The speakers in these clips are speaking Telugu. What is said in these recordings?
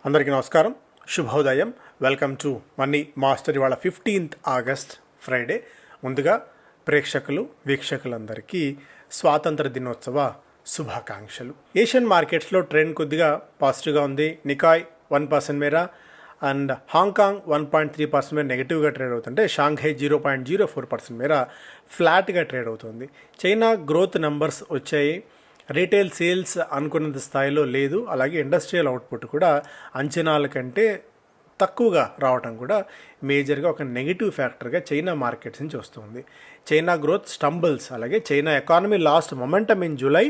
అందరికీ నమస్కారం, శుభోదయం. Welcome to money master. ఇవాళ 15th ఆగస్ట్ ఫ్రైడే. ముందుగా ప్రేక్షకులు వీక్షకులందరికీ స్వాతంత్ర దినోత్సవ శుభాకాంక్షలు. ఏషియన్ మార్కెట్స్లో ట్రెండ్ కొద్దిగా పాజిటివ్గా ఉంది. నికాయ్ 1% మేర అండ్ హాంకాంగ్ 1.3% మేర నెగిటివ్గా ట్రేడ్ అవుతుంటే షాంఘై 0.04% మేర ఫ్లాట్గా ట్రేడ్ అవుతుంది. చైనా గ్రోత్ నెంబర్స్ వచ్చాయి. రీటైల్ సేల్స్ అనుకున్నంత స్థాయిలో లేదు. అలాగే ఇండస్ట్రియల్ అవుట్పుట్ కూడా అంచనాల కంటే తక్కువగా రావడం కూడా మేజర్గా ఒక నెగిటివ్ ఫ్యాక్టర్గా చైనా మార్కెట్స్ నుంచి వస్తుంది. China growth stumbles. అలాగే China economy lost momentum in July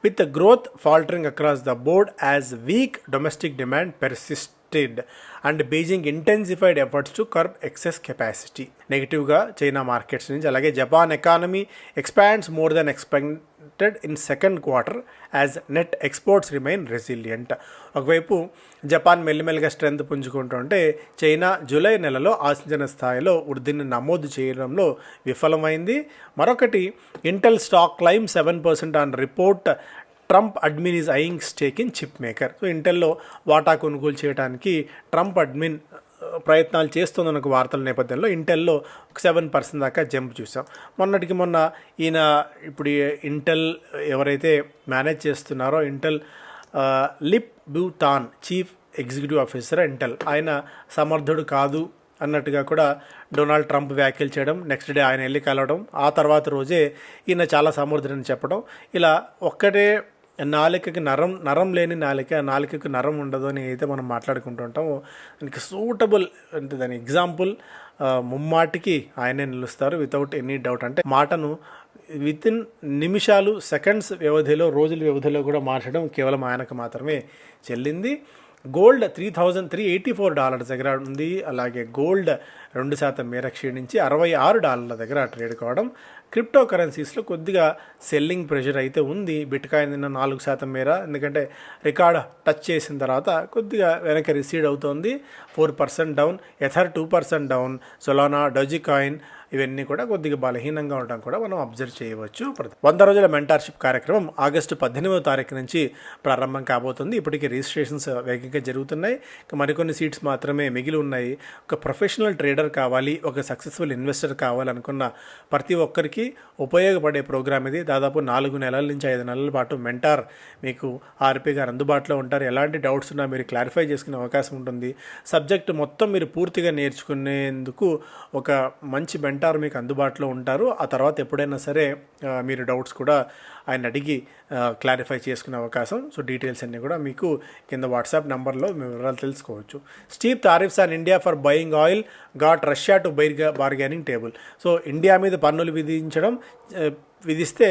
with growth faltering across the board as weak domestic demand persisted and Beijing intensified efforts to curb excess capacity. నెగిటివ్గా చైనా మార్కెట్స్ నుంచి. అలాగే Japan economy expands more than expected in second quarter as net exports remain resilient. ఒకవైపు జపాన్ మెల్లిమెల్లిగా స్ట్రెంత్ పుంజుకుంటుంటే చైనా జూలై నెలలో ఆశించిన స్థాయిలో వృద్ధిని నమోదు చేయడంలో విఫలమైంది. మరొకటి Intel stock claim 7% on report Trump admin is eyeing stake in chip maker. So ఇంటెల్లో వాటా కొనుగోలు చేయడానికి ట్రంప్ అడ్మిన్ ప్రయత్నాలు చేస్తుందన్న వార్తల నేపథ్యంలో ఇంటెల్లో 7% దాకా జంప్ చూసాం. మొన్నటికి మొన్న ఈయన ఇప్పుడు ఇంటెల్ ఎవరైతే మేనేజ్ చేస్తున్నారో Intel Lip Bu Tan chief executive officer Intel, ఆయన సమర్థుడు కాదు అన్నట్టుగా కూడా డొనాల్డ్ ట్రంప్ వ్యాఖ్యలు చేయడం, నెక్స్ట్ డే ఆయన వెళ్ళి కలవడం, ఆ తర్వాత రోజే ఈయన చాలా సమర్థుడని చెప్పడం. ఇలా ఒక్కటే నాలికకి నరం లేని నాలికకి నరం ఉండదు అని అయితే మనం మాట్లాడుకుంటూ ఉంటాము. దానికి సూటబుల్ అంటే దాని ఎగ్జాంపుల్ ముమ్మాటికి ఆయనే నిలుస్తారు వితౌట్ ఎనీ డౌట్. అంటే మాటను వితిన్ నిమిషాలు, సెకండ్స్ వ్యవధిలో, రోజుల వ్యవధిలో కూడా మార్చడం కేవలం ఆయనకు మాత్రమే చెల్లింది. గోల్డ్ $3,384 దగ్గర ఉంది. అలాగే గోల్డ్ 2% మేర క్షీణించి $66 దగ్గర ట్రేడ్ కావడం. క్రిప్టో కరెన్సీస్లో కొద్దిగా సెల్లింగ్ ప్రెషర్ అయితే ఉంది. బిట్కాయిన్ నిన్న 4% మేర, ఎందుకంటే రికార్డ్ టచ్ చేసిన తర్వాత కొద్దిగా వెనక్కి రిసీడ్ అవుతోంది. 4% డౌన్. ఎథర్ 2% డౌన్. సొలానా, డోజికాయిన్ ఇవన్నీ కూడా కొద్దిగా బలహీనంగా ఉండడం కూడా మనం అబ్జర్వ్ చేయవచ్చు. 100 రోజుల మెంటార్షిప్ కార్యక్రమం ఆగస్టు 18వ తారీఖు నుంచి ప్రారంభం కాబోతుంది. ఇప్పటికీ రిజిస్ట్రేషన్స్ వేగంగా జరుగుతున్నాయి. మరికొన్ని సీట్స్ మాత్రమే మిగిలి ఉన్నాయి. ఒక ప్రొఫెషనల్ ట్రేడర్ కావాలి, ఒక సక్సెస్ఫుల్ ఇన్వెస్టర్ కావాలనుకున్న ప్రతి ఒక్కరికి ఉపయోగపడే ప్రోగ్రామ్ ఇది. దాదాపు 4 నెలల నుంచి 5 నెలల పాటు మెంటార్ మీకు ఆర్పి గారు అందుబాటులో ఉంటారు. ఎలాంటి డౌట్స్ ఉన్నా మీరు క్లారిఫై చేసుకునే అవకాశం ఉంటుంది. సబ్జెక్ట్ మొత్తం మీరు పూర్తిగా నేర్చుకునేందుకు ఒక మంచి మెంటార్ మీకు అందుబాటులో ఉంటారు. ఆ తర్వాత ఎప్పుడైనా సరే మీరు డౌట్స్ కూడా ఆయన అడిగి క్లారిఫై చేసుకునే అవకాశం. సో డీటెయిల్స్ అన్నీ కూడా మీకు కింద వాట్సాప్ నెంబర్లో మీ వివరాలు తెలుసుకోవచ్చు. Steep tariffs on India for buying oil got Russia to bargaining table. So India మీద పన్నులు విధిస్తే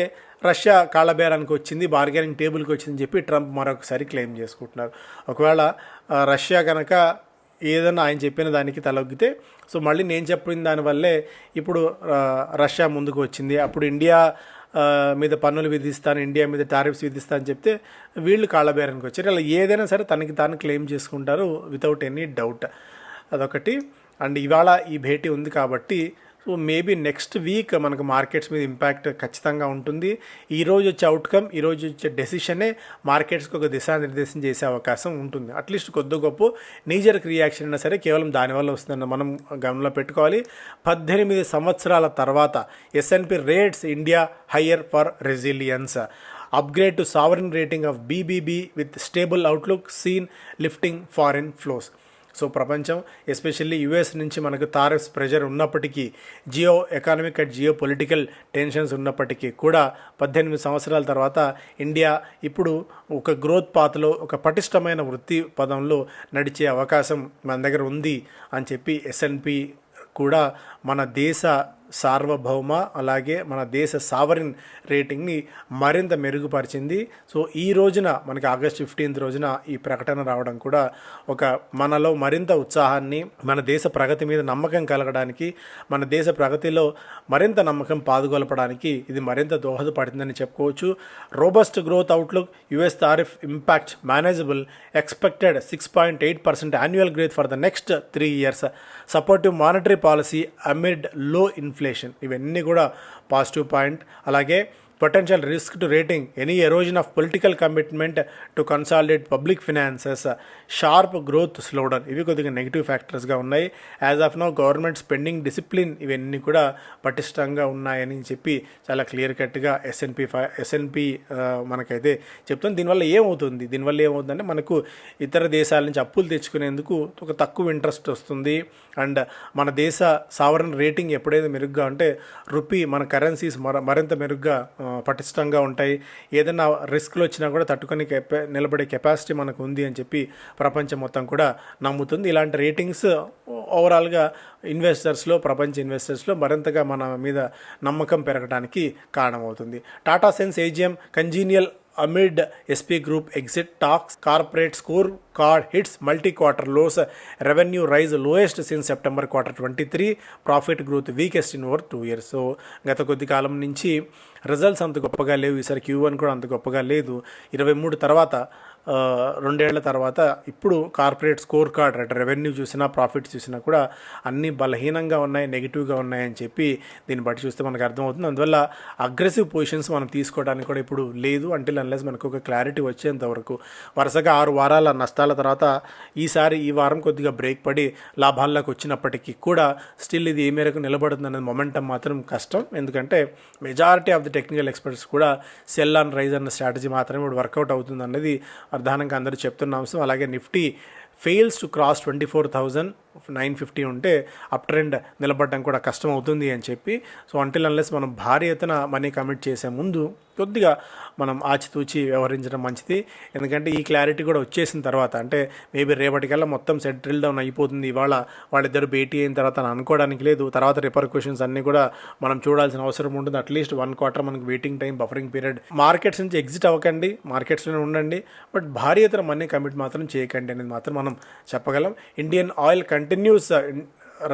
రష్యా కాళ్ళబేరానికి వచ్చింది, బార్గెనింగ్ టేబుల్కి వచ్చిందని చెప్పి ట్రంప్ మరొకసారి క్లెయిమ్ చేసుకుంటున్నారు. ఒకవేళ రష్యా కనుక ఏదన్నా ఆయన చెప్పిన దానికి తలొగ్గితే, సో మళ్ళీ నేను చెప్పిన దానివల్లే ఇప్పుడు రష్యా ముందుకు వచ్చింది, అప్పుడు ఇండియా మీద పన్నులు విధిస్తాను, ఇండియా మీద టారిఫ్స్ విధిస్తాను అని చెప్తే వీళ్ళు కాళ్ళబేరానికి వచ్చారు. అలా ఏదైనా సరే తనకి తాను క్లెయిమ్ చేసుకుంటారు వితౌట్ ఎనీ డౌట్. అదొకటి. అండ్ ఇవాళ ఈ భేటీ ఉంది కాబట్టి సో మేబీ నెక్స్ట్ వీక్ మనకు మార్కెట్స్ మీద ఇంపాక్ట్ ఖచ్చితంగా ఉంటుంది. ఈరోజు వచ్చే అవుట్కమ్, ఈరోజు వచ్చే డెసిషనే మార్కెట్స్కి ఒక దిశానిర్దేశం చేసే అవకాశం ఉంటుంది. అట్లీస్ట్ కొద్ది గొప్ప నీజర్క్ రియాక్షన్ అయినా సరే కేవలం దానివల్ల వస్తుందని మనం గమనంలో పెట్టుకోవాలి. 18 సంవత్సరాల తర్వాత S&P rates India higher for resilience. Upgrade to sovereign rating of BBB with stable outlook seen lifting foreign flows. So ప్రపంచం ఎస్పెషల్లీ యుఎస్ నుంచి మనకు టారిఫ్స్ ప్రెషర్ ఉన్నప్పటికీ, geo economic and geo political tensions ఉన్నప్పటికీ కూడా 18 సంవత్సరాల తర్వాత ఇండియా ఇప్పుడు ఒక గ్రోత్ పాత్లో, ఒక పటిష్టమైన వృత్తి పదంలో నడిచే అవకాశం మన దగ్గర ఉంది అని చెప్పి S&P కూడా మన దేశ సార్వభౌమ అలాగే మన దేశ సావరిన్ రేటింగ్ని మరింత మెరుగుపరిచింది. సో ఈ రోజున మనకి ఆగస్ట్ 15th రోజున ఈ ప్రకటన రావడం కూడా ఒక మనలో మరింత ఉత్సాహాన్ని, మన దేశ ప్రగతి మీద నమ్మకం కలగడానికి, మన దేశ ప్రగతిలో మరింత నమ్మకం పాదుగొలపడానికి ఇది మరింత దోహదపడుతుందని చెప్పుకోవచ్చు. Robust growth outlook, US tariff impact manageable, expected 6.8% annual growth for the next 3 years, supportive monetary policy amid low inflation. ఇవన్నీ కూడా పాజిటివ్ పాయింట్. అలాగే potential risk to rating, any erosion of political commitment to consolidate public finances, sharp growth slowdown, ఇవి కొద్దిగా నెగిటివ్ ఫ్యాక్టర్స్గా ఉన్నాయి. As of now government spending discipline ఇవన్నీ కూడా పటిష్టంగా ఉన్నాయని చెప్పి చాలా క్లియర్ కట్గా ఎస్ఎన్పి మనకైతే చెప్తుంది. దీనివల్ల ఏమవుతుందంటే మనకు ఇతర దేశాల నుంచి అప్పులు తెచ్చుకునేందుకు ఒక తక్కువ ఇంట్రెస్ట్ వస్తుంది. అండ్ మన దేశ సావరన్ రేటింగ్ ఎప్పుడైతే మెరుగ్గా ఉంటే రూపీ మన కరెన్సీస్ మరింత మెరుగ్గా పటిష్టంగా ఉంటాయి. ఏదైనా రిస్క్లు వచ్చినా కూడా తట్టుకొని నిలబడే కెపాసిటీ మనకు ఉంది అని చెప్పి ప్రపంచం మొత్తం కూడా నమ్ముతుంది. ఇలాంటి రేటింగ్స్ ఓవరాల్గా ప్రపంచ ఇన్వెస్టర్స్లో మరింతగా మన మీద నమ్మకం పెరగడానికి కారణమవుతుంది. Tata sense AGM congenial amid SP Group exit talks, corporate scorecard hits multi-quarter lows, revenue rise lowest since September quarter 23, profit growth weakest in over 2 years. So గత కొద్ది కాలం నుంచి రిజల్ట్స్ అంత గొప్పగా లేవు. ఈసారి Q1 కూడా అంత గొప్పగా లేదు. 23 తర్వాత 2 ఏళ్ల తర్వాత ఇప్పుడు కార్పొరేట్ స్కోర్ కార్డ్ రెవెన్యూ చూసినా ప్రాఫిట్స్ చూసినా కూడా అన్నీ బలహీనంగా ఉన్నాయి, నెగిటివ్గా ఉన్నాయని చెప్పి దీన్ని బట్టి చూస్తే మనకు అర్థమవుతుంది. అందువల్ల అగ్రెసివ్ పొజిషన్స్ మనం తీసుకోవడానికి కూడా ఇప్పుడు లేదు అంటిల్ అన్లెస్ మనకు ఒక క్లారిటీ వచ్చేంత వరకు. వరుసగా 6 వారాల నష్టాల తర్వాత ఈ వారం కొద్దిగా బ్రేక్ పడి లాభాల్లోకి వచ్చినప్పటికీ కూడా స్టిల్ ఇది ఏ మేరకు నిలబడుతుంది అనేది మొమెంటం మాత్రం కష్టం. ఎందుకంటే majority of the technical experts కూడా సెల్ ఆన్ రైజ్ అన్న స్ట్రాటజీ మాత్రమే ఇప్పుడు వర్కౌట్ అవుతుంది అన్నది ప్రధానంగా అందరూ చెప్తున్న అంశం. అలాగే నిఫ్టీ ఫెయిల్స్ టు క్రాస్ 24,950 ఉంటే అప్ ట్రెండ్ నిలబడడం కూడా కష్టం అవుతుంది అని చెప్పి. సో అంటిల్ అన్లెస్ మనం భారీ ఎత్తున మనీ కమిట్ చేసే ముందు కొద్దిగా మనం ఆచితూచి వ్యవహరించడం మంచిది. ఎందుకంటే ఈ క్లారిటీ కూడా వచ్చేసిన తర్వాత అంటే మేబీ రేపటికల్లా మొత్తం సెటిల్ డౌన్ అయిపోతుంది, ఇవాళ వాళ్ళిద్దరు భేటీ అయిన తర్వాత అనుకోవడానికి లేదు. తర్వాత రిపర్క్యూషన్స్ అన్నీ కూడా మనం చూడాల్సిన అవసరం ఉంటుంది. అట్లీస్ట్ 1 క్వార్టర్ మనకు waiting time, buffering period. Markets నుంచి ఎగ్జిట్ అవ్వకండి, మార్కెట్స్లోనే ఉండండి, బట్ భారీ ఎత్తున మనీ కమిట్ మాత్రం చేయకండి అనేది మాత్రం మనం చెప్పగలం. Indian Oil continues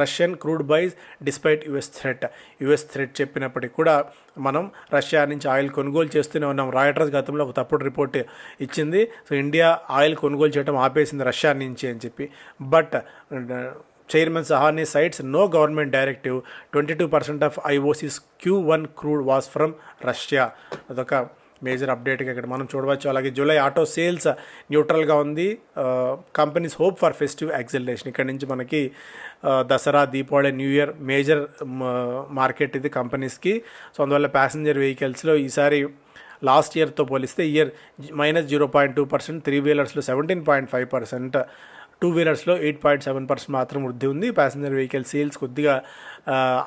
Russian crude buys despite US threat చెప్పినప్పటికీ కూడా మనం రష్యా నుంచి ఆయిల్ కొనుగోలు చేస్తూనే ఉన్నాం. రాయిటర్స్ గతంలో ఒక తప్పుడు రిపోర్ట్ ఇచ్చింది. సో ఇండియా ఆయిల్ కొనుగోలు చేయడం ఆపేసింది రష్యా నుంచి అని చెప్పి. But chairman Sahney cites no government directive, 22% of IOC's Q1 crude was from Russia. అదొక మేజర్ అప్డేట్గా ఇక్కడ మనం చూడవచ్చు. అలాగే జూలై ఆటో సేల్స్ న్యూట్రల్గా ఉంది. Companies hope for festive acceleration. ఇక్కడ నుంచి మనకి Dussehra, Deepavali, new year major market ఇది కంపెనీస్కి. సో అందువల్ల ప్యాసింజర్ వెహికల్స్లో ఈసారి లాస్ట్ ఇయర్తో పోలిస్తే ఇయర్ -0.2%, 3 వీలర్స్లో 17.5%, 2 వీలర్స్లో 8.7% మాత్రం వృద్ధి ఉంది. ప్యాసింజర్ వెహికల్ సేల్స్ కొద్దిగా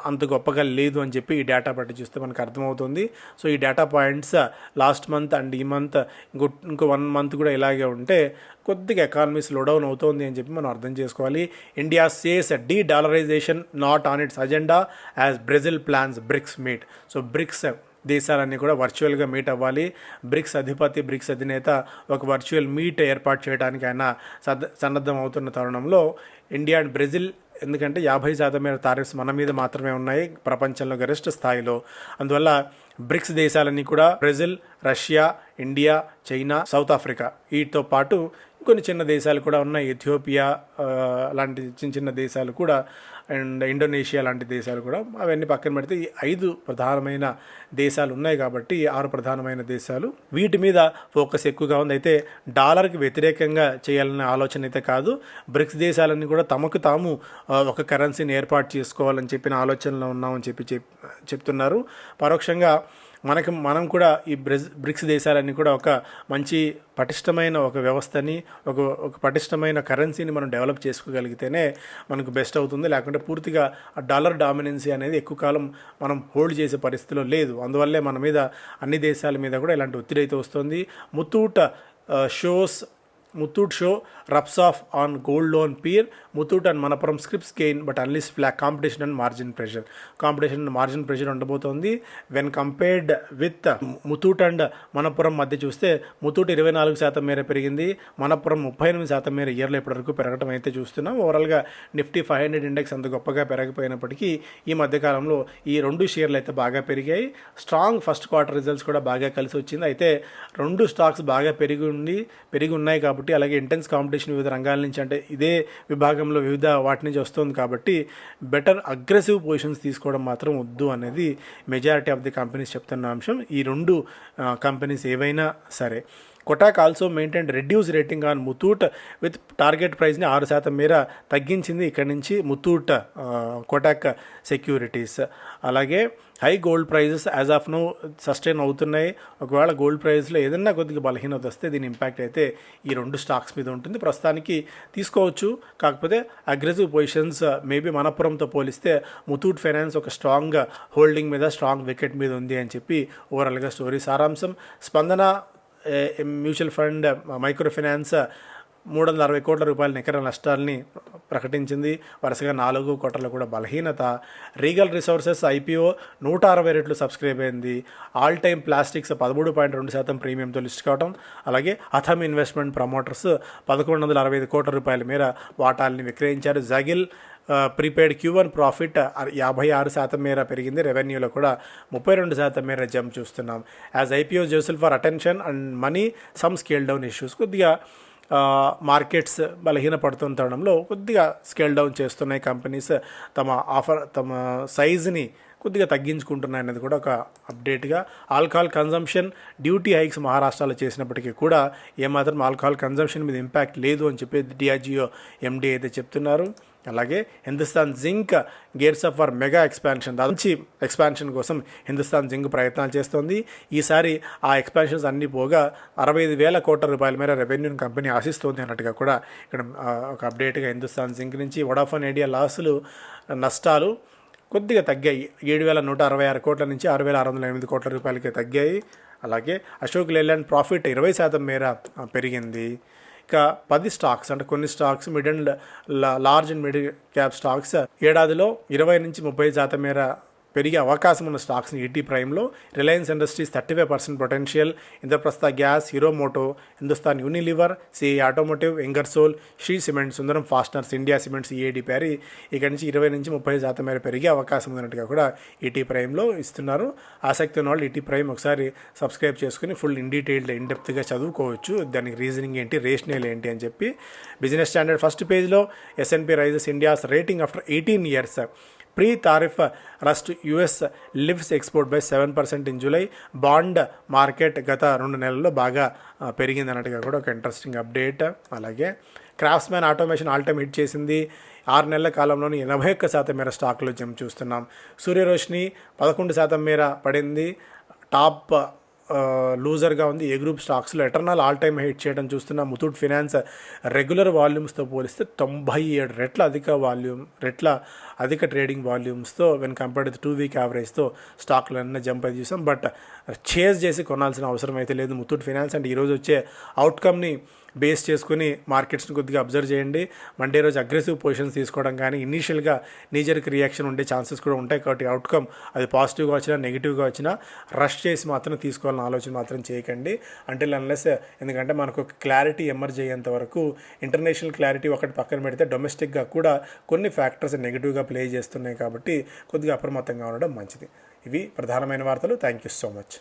అంత గొప్పగా లేదు అని చెప్పి ఈ డేటా బట్టి చూస్తే మనకు అర్థమవుతుంది. సో ఈ data points last month and ఈ మంత్ ఇంకో 1 మంత్ కూడా ఇలాగే ఉంటే కొద్దిగా ఎకానమీ స్లో డౌన్ అవుతుంది అని చెప్పి మనం అర్థం చేసుకోవాలి. India says dedollarisation not on its agenda as Brazil plans BRICS meet. So BRICS దేశాలన్నీ కూడా వర్చువల్గా మీట్ అవ్వాలి. బ్రిక్స్ అధినేత ఒక వర్చువల్ మీట్ ఏర్పాటు చేయడానికి ఆయన సన్నద్ధం అవుతున్న తరుణంలో ఇండియా అండ్ బ్రెజిల్, ఎందుకంటే 50% మేర టారిఫ్స్ మన మీద మాత్రమే ఉన్నాయి ప్రపంచంలో గరిష్ట స్థాయిలో. అందువల్ల బ్రిక్స్ దేశాలన్నీ కూడా Brazil, Russia, India, China, south Africa వీటితో పాటు కొన్ని చిన్న దేశాలు కూడా ఉన్నాయి. ఇథియోపియా లాంటి చిన్న దేశాలు కూడా, అండ్ ఇండోనేషియా లాంటి దేశాలు కూడా. అవన్నీ పక్కన పెడితే ఈ 5 ప్రధానమైన దేశాలు ఉన్నాయి కాబట్టి 6 ప్రధానమైన దేశాలు వీటి మీద ఫోకస్ ఎక్కువగా ఉంది. అయితే డాలర్కి వ్యతిరేకంగా చేయాలనే ఆలోచన అయితే కాదు. బ్రిక్స్ దేశాలన్నీ కూడా తమకు తాము ఒక కరెన్సీని ఏర్పాటు చేసుకోవాలని చెప్పిన ఆలోచనలో ఉన్నామని చెప్తున్నారు. పరోక్షంగా మనం కూడా ఈ బ్రిక్స్ దేశాలన్నీ కూడా ఒక మంచి పటిష్టమైన ఒక వ్యవస్థని, ఒక పటిష్టమైన కరెన్సీని మనం డెవలప్ చేసుకోగలిగితేనే మనకు బెస్ట్ అవుతుంది. లేకుంటే పూర్తిగా ఆ డాలర్ డామినెన్సీ అనేది ఎక్కువ కాలం మనం హోల్డ్ చేసే పరిస్థితిలో లేదు. అందువల్లే మన మీద అన్ని దేశాల మీద కూడా ఇలాంటి ఒత్తిడి అయితే వస్తుంది. Muthoot show rubs off on gold loan peer. Muthoot and Manappuram scripts gain but unleash flat competition and margin pressure ఉండబోతోంది. When compared with Muthoot and Manappuram మధ్య చూస్తే Muthoot 24% మేర పెరిగింది, Manappuram 38% మేర ఇయర్లో ఇప్పటివరకు పెరగడం అయితే చూస్తున్నాం. ఓవరాల్గా నిఫ్టీ 500 ఇండెక్స్ అంత గొప్పగా పెరగపోయినప్పటికీ ఈ మధ్యకాలంలో ఈ 2 షేర్లు అయితే బాగా పెరిగాయి. స్ట్రాంగ్ ఫస్ట్ క్వార్టర్ రిజల్ట్స్ కూడా బాగా కలిసి వచ్చింది. అయితే 2 స్టాక్స్ బాగా పెరిగి ఉన్నాయి కాబట్టి కాబట్టి, అలాగే ఇంటెన్స్ కాంపిటీషన్ వివిధ రంగాల నుంచి, అంటే ఇదే విభాగంలో వివిధ వాటి నుంచి వస్తుంది కాబట్టి బెటర్ అగ్రెసివ్ పొజిషన్స్ తీసుకోవడం మాత్రం వద్దు అనేది మెజారిటీ ఆఫ్ ది కంపెనీస్ చెప్తున్న అంశం. ఈ రెండు కంపెనీస్ ఏవైనా సరే. Kotak also maintain reduce rating on Muthoot with target ప్రైస్ని 6% మేర తగ్గించింది ఇక్కడి నుంచి ముతూట్ కొటాక్ సెక్యూరిటీస్. అలాగే high gold prices as of no sustain అవుతున్నాయి. ఒకవేళ గోల్డ్ ప్రైస్లో ఏదన్నా కొద్దిగా బలహీనత వస్తే దీని ఇంపాక్ట్ అయితే ఈ రెండు స్టాక్స్ మీద ఉంటుంది. ప్రస్తుతానికి తీసుకోవచ్చు, కాకపోతే అగ్రెసివ్ పొజిషన్స్ మేబీ మనపురంతో పోలిస్తే ముతూట్ ఫైనాన్స్ ఒక స్ట్రాంగ్ హోల్డింగ్ మీద, స్ట్రాంగ్ వికెట్ మీద ఉంది అని చెప్పి ఓవరాల్గా స్టోరీ సారాంశం. స్పందన మ్యూచువల్ ఫండ్ మైక్రో ఫైనాన్స్ 360 కోట్ల రూపాయల నికర నష్టాలని ప్రకటించింది. వరుసగా 4 కోట్ల కూడా బలహీనత. రీగల్ రిసోర్సెస్ ఐపీఓ 160 రెట్లు సబ్స్క్రైబ్ అయింది. ఆల్ టైమ్ ప్లాస్టిక్స్ 13.2% ప్రీమియంతో లిస్ట్ కావడం. అలాగే అథమ్ ఇన్వెస్ట్మెంట్ ప్రమోటర్స్ 1165 కోట్ల రూపాయల మేర వాటాలని విక్రయించారు. జగిల్ ప్రీపెయిడ్ Q1 ప్రాఫిట్ 56% మేర పెరిగింది. రెవెన్యూలో కూడా 32% మేర జంప్ చూస్తున్నాం. As IPO jostle for attention and money some scale down issues. కొద్దిగా మార్కెట్స్ బలహీన పడుతున్న తరుణంలో కొద్దిగా స్కేల్ డౌన్ చేస్తున్నాయి కంపెనీస్. తమ సైజుని కొద్దిగా తగ్గించుకుంటున్నాయి అనేది కూడా ఒక అప్డేట్గా. ఆల్కహాల్ కన్జంప్షన్ డ్యూటీ హైక్స్ మహారాష్ట్రలో చేసినప్పటికీ కూడా ఏమాత్రం ఆల్కహాల్ కన్జంప్షన్ మీద ఇంపాక్ట్ లేదు అని చెప్పి డియాజియో ఎండీ అయితే చెప్తున్నారు. అలాగే Hindustan zinc gears up for mega expansion, మంచి ఎక్స్పాన్షన్ కోసం హిందుస్థాన్ జింక్ ప్రయత్నాలు చేస్తోంది. ఈసారి ఆ ఎక్స్పాన్షన్స్ అన్నీ పోగా 65,000 కోట్ల రూపాయల మేర రెవెన్యూని కంపెనీ ఆశిస్తోంది అన్నట్టుగా కూడా ఇక్కడ ఒక అప్డేట్గా హిందుస్థాన్ జింక్ నుంచి. వొడాఫోన్ ఐడియా నష్టాలు కొద్దిగా తగ్గాయి. 7,166 కోట్ల నుంచి 6,608 కోట్ల రూపాయలకి తగ్గాయి. అలాగే అశోక్ లేలాండ్ ప్రాఫిట్ 20% మేర పెరిగింది. ఇక 10 స్టాక్స్, అంటే కొన్ని stocks mid and large and mid cap stocks ఏడాదిలో 20 నుంచి 30% మేర పెరిగే అవకాశం ఉన్న స్టాక్స్ని ఈటీ ప్రైమ్లో Reliance industries 35% potential, Indraprastha gas, Hero moto, Hindustan Unilever, CI automotive, Ingersoll, Shree cement, Sundaram fasteners, India cements, EID Parry ఇక్కడి నుంచి 20 నుంచి 30% మేర పెరిగే అవకాశం ఉన్నట్టుగా కూడా ఈటీ ప్రైమ్లో ఇస్తున్నారు. ఆసక్తి ఉన్న వాళ్ళు ఈటీ ప్రైమ్ ఒకసారి సబ్స్క్రైబ్ చేసుకుని ఫుల్ ఇన్ డీటెయిల్డ్ ఇన్డెప్త్గా చదువుకోవచ్చు. దానికి రీజనింగ్ ఏంటి, రేషనల్ ఏంటి అని చెప్పి. బిజినెస్ స్టాండర్డ్ ఫస్ట్ పేజ్లో S and P rises India's rating after 18 years. Pre tariff rush US lifts export by 7% in July. Bond market గత 2 నెలల్లో బాగా పెరిగింది అన్నట్టుగా కూడా ఒక ఇంట్రెస్టింగ్ అప్డేట్. అలాగే క్రాఫ్ట్స్మ్యాన్ ఆటోమేషన్ ఆల్ టైమ్ హిట్ చేసింది. 6 నెలల కాలంలోని 81% మేర స్టాక్లో జంప్ చూస్తున్నాం. సూర్యరోషిని 11% మేర పడింది. టాప్ లూజర్గా ఉంది. ఏ గ్రూప్ స్టాక్స్లో ఎటర్నల్ ఆల్ టైమ్ హిట్ చేయడం చూస్తున్న ముతూట్ ఫైనాన్స్ రెగ్యులర్ వాల్యూమ్స్తో పోలిస్తే 97 రెట్ల అధిక ట్రేడింగ్ వాల్యూమ్స్తో వెన్ కంపేర్డ్ విత్ 2 వీక్ యావరేజ్తో స్టాక్లో అన్న జంప్ అయితే చూసాం. బట్ చేజ్ చేసి కొనాల్సిన అవసరం అయితే లేదు ముతూట్ ఫైనాన్స్. అంటే ఈరోజు వచ్చే అవుట్కమ్ని బేస్ చేసుకుని మార్కెట్స్ని కొద్దిగా అబ్జర్వ్ చేయండి. మండే రోజు అగ్రెసివ్ పొజిషన్స్ తీసుకోవడం కానీ ఇనీషియల్గా నీజర్కి రియాక్షన్ ఉండే ఛాన్సెస్ కూడా ఉంటాయి. కాబట్టి అవుట్కమ్ అది పాజిటివ్గా వచ్చినా నెగిటివ్గా వచ్చినా రష్ చేసి మాత్రం తీసుకోవాలని ఆలోచన మాత్రం చేయకండి అంటిల్ అన్లెస్. ఎందుకంటే మనకు ఒక క్లారిటీ ఎమర్జ్ అయ్యేంత వరకు ఇంటర్నేషనల్ క్లారిటీ ఒకటి పక్కన పెడితే డొమెస్టిక్గా కూడా కొన్ని ఫ్యాక్టర్స్ నెగిటివ్గా ప్లే చేస్తున్నాయి. కాబట్టి కొద్దిగా అప్రమత్తంగా ఉండడం మంచిది. ఇవి ప్రధానమైన వార్తలు. Thank you so much.